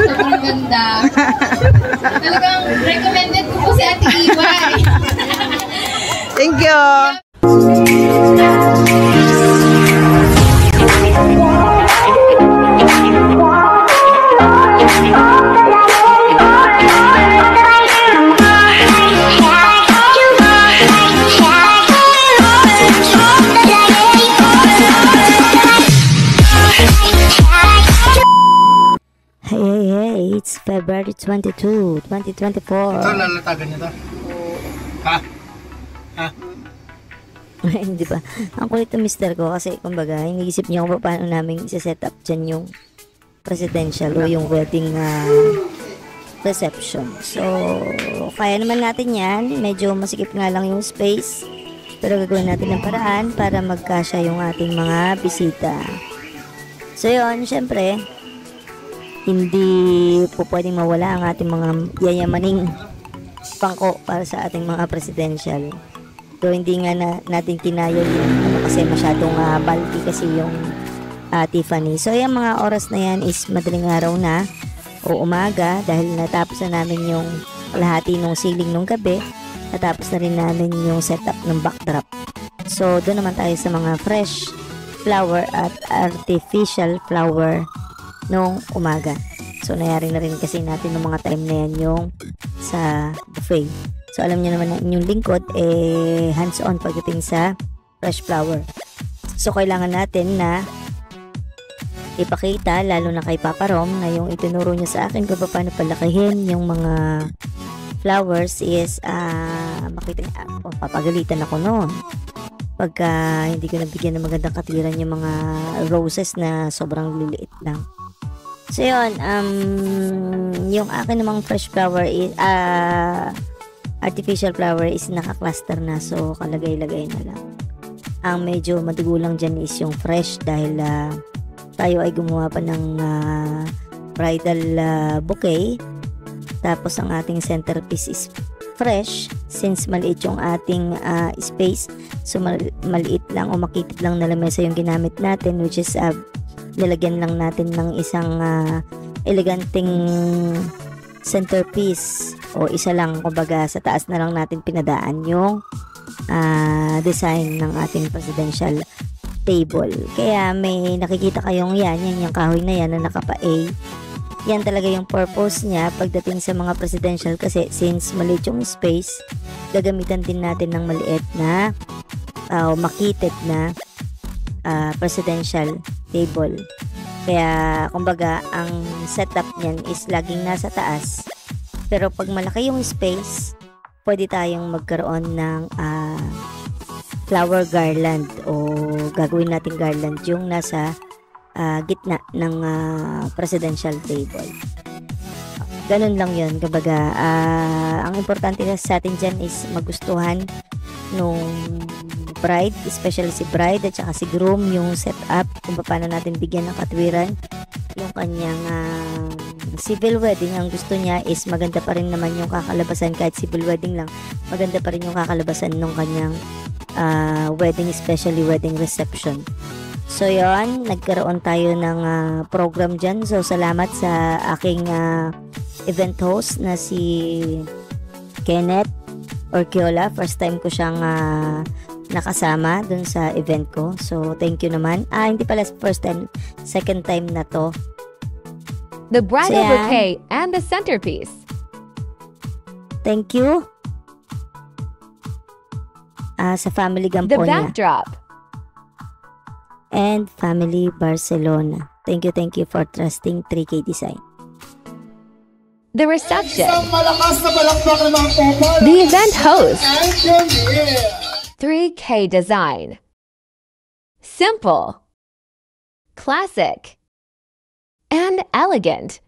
Sobrang ganda. Talagang recommended ko po si Ate Iwa. Thank you. Hey, it's February 22, 2024. Ito, lalatagan niya to. Ha? Ha? Hindi ba? Ang kulit ng mister ko kasi kumbaga, iniisip niya kung paano namin isa-set up dyan yung presidential o yung wedding reception. So, kaya naman natin yan. Medyo masikip nga lang yung space. Pero gagawin natin ng paraan para magkasya yung ating mga bisita. So, yun, syempre, hindi po pwedeng mawala ang ating mga yayamaning pangko para sa ating mga presidential. So, hindi nga natin kinaya yung kasi masyadong bulky kasi yung Tiffany. So, yung mga oras na yan is madaling araw na o umaga dahil natapos na namin yung kalahati ng ceiling nung gabi. Natapos na rin namin yung setup ng backdrop. So, doon naman tayo sa mga fresh flower at artificial flower nung umaga. So, nangyari na rin kasi natin ng mga time na yan yung sa buffet. So, alam niyo naman na inyong lingkod, hands-on pagdating sa fresh flower. So, kailangan natin na ipakita, lalo na kay Papa Rom, na yung itinuro niya sa akin kung paano palakihin yung mga flowers is, makita niya, papagalitan ako noon. Pagka hindi ko nabigyan ng magandang katiran yung mga roses na sobrang liliit lang. So yun, yung akin namang fresh flower is, artificial flower is naka-cluster na, so kalagay-lagay na lang. Ang medyo madugo lang dyan is yung fresh dahil tayo ay gumawa pa ng bridal bouquet. Tapos ang ating centerpiece is fresh since maliit yung ating space, so maliit lang o makitid lang na lamesa yung ginamit natin, which is nilagyan lang natin ng isang eleganteng centerpiece o isa lang, kumbaga sa taas na lang natin pinadaan yung design ng ating presidential table. Kaya may nakikita kayong yan yung kahoy na yan na naka-A. Yan talaga yung purpose niya pagdating sa mga presidential kasi since maliit yung space, gagamitan din natin ng maliit na makitid na presidential table. Kaya kumbaga ang setup niyan is laging nasa taas. Pero pag malaki yung space, pwede tayong magkaroon ng flower garland o gagawin natin garland yung nasa gitna ng presidential table. Ganun lang yun. Kumbaga, ang importante sa atin dyan is magustuhan nung bride, especially si bride at saka si groom, yung setup kung paano natin bigyan ng katwiran yung kanyang civil wedding. Ang gusto niya is maganda pa rin naman yung kakalabasan, kahit civil wedding lang, maganda pa rin yung kakalabasan ng kanyang wedding, especially wedding reception. So yon, nagkaroon tayo ng program dyan. So salamat sa aking event host na si Kenneth Orquiola. First time ko siyang nakasama dun sa event ko. So thank you naman. Hindi pala first time, second time na to. The bridal bouquet and the centerpiece. Thank you. Sa family Gamponya. The backdrop. And family Barcelona. Thank you for trusting 3K Design. The reception. The event host. 3K Design. Simple, classic, and elegant.